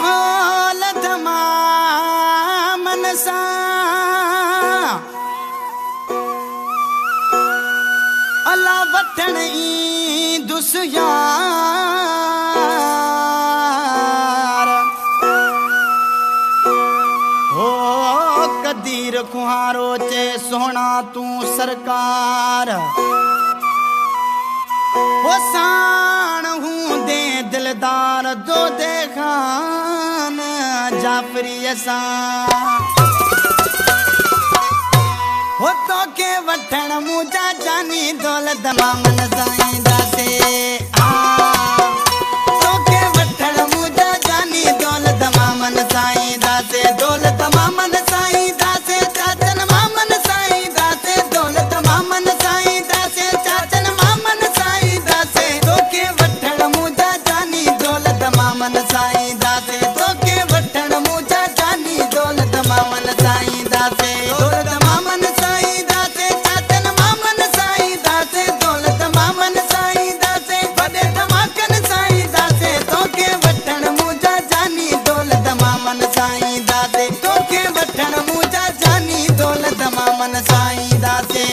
दौलत मामन सा अला वठण ई दुसियार हो कदीर खुहारो चे सोना तू सरकार वो साण हूँ दे दिलदार दो देखान जाफरी असा हो तो के वठण मुझा जानी दौलत मामन साईं दासे तो के वठण मुझा जानी दौलत मामन साईं दासे दौलत मामन साईं दासे चाचन मामन साईं दासे दौलत मामन साईं दासे चाचन मामन साईं दासे तो के वठण मुझा जानी दौलत मामन साईं दासे तो के वठण मुझा जानी दौलत मामन साईं दासे दौलत मामन साईं दासे चाचन मामन साईं दासे दौलत मामन साईं दासे वॾे धमाकन साईं दासे तो के वठण मुझा जानी दौलत मामन साईं दासे तो के वठण मुझा जानी दौलत मामन साईं दासे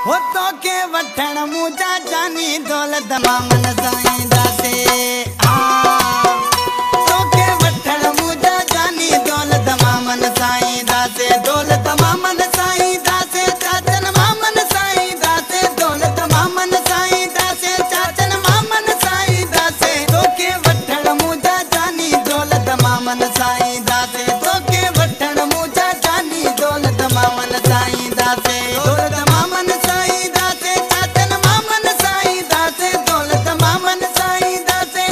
हो तो के वठण मुझा जानी दौलत मामन साईं दासे तो के वठण मुझा जानी दौलत मामन साईं दासे दौलत मामन साईं दासे चाचन मामन साईं दासे दौलत मामन साईं दासे चाचन मामन साईं दासे तो के वठण मुझा जानी दौलत मामन साईं दासे तो के वठण मुझा जानी दौलत मामन साईं दासे दौलत मामन साईं दासे चाचन मामन साईं दासे दौलत मामन साईं दासे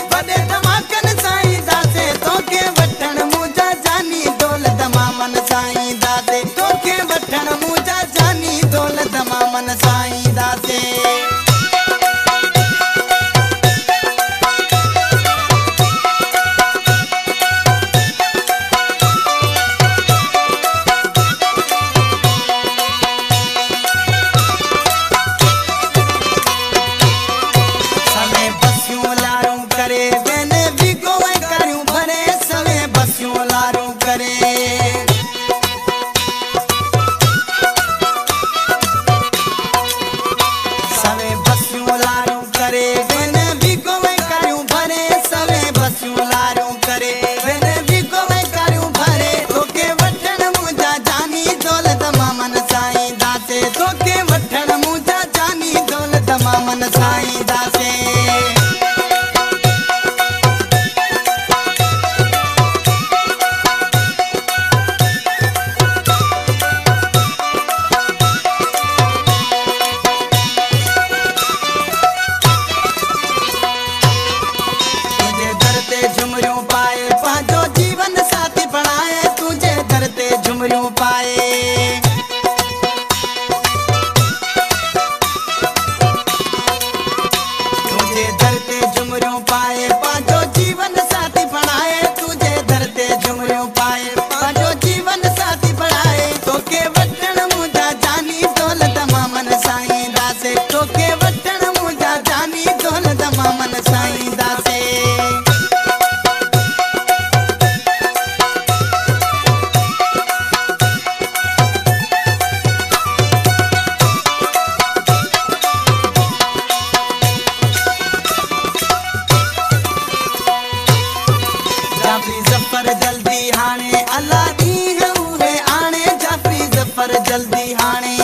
पाए पांचो जीवन साथी बनाए तुझे धरते झुमरियों पाए पांचो जीवन साथी बनाए तोके वठण मुंहिंजा जानी दौलत मामन साईं दासे तोके वठण मुंहिंजा जानी दौलत मामन साईं दासे जाफरी जफर जल्दी हाणे अल्लाह ॾींहुं उहे आणे जाफरी जफर जल्दी हाणे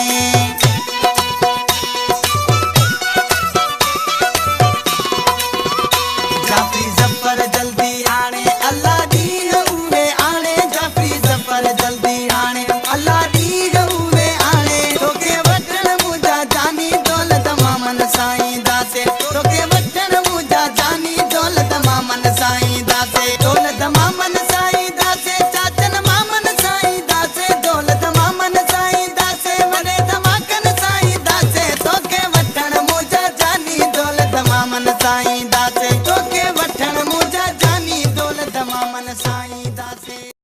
जाफरी जफर जल्दी हाणे अल्लाह ॾींहुं उहे आणे जाफरी जफर जल्दी हाणे अल्लाह ॾींहुं उहे आणे तोखे वठण मुंहिंजा जानी दौलत मामन साईं दासे तोखे वठण मुंहिंजा जानी दौलत मामन साईं दासे दौलत मामन साईं दासे चाचन मामन साईं दासे दौलत मामन साईं दासे वॾे धमाकन साईं दासे तोखे वठण मुंहिंजा जानी दौलत मामन साईं दासे तोखे वठण मुंहिंजा जानी दौलत मामन साईं दासे।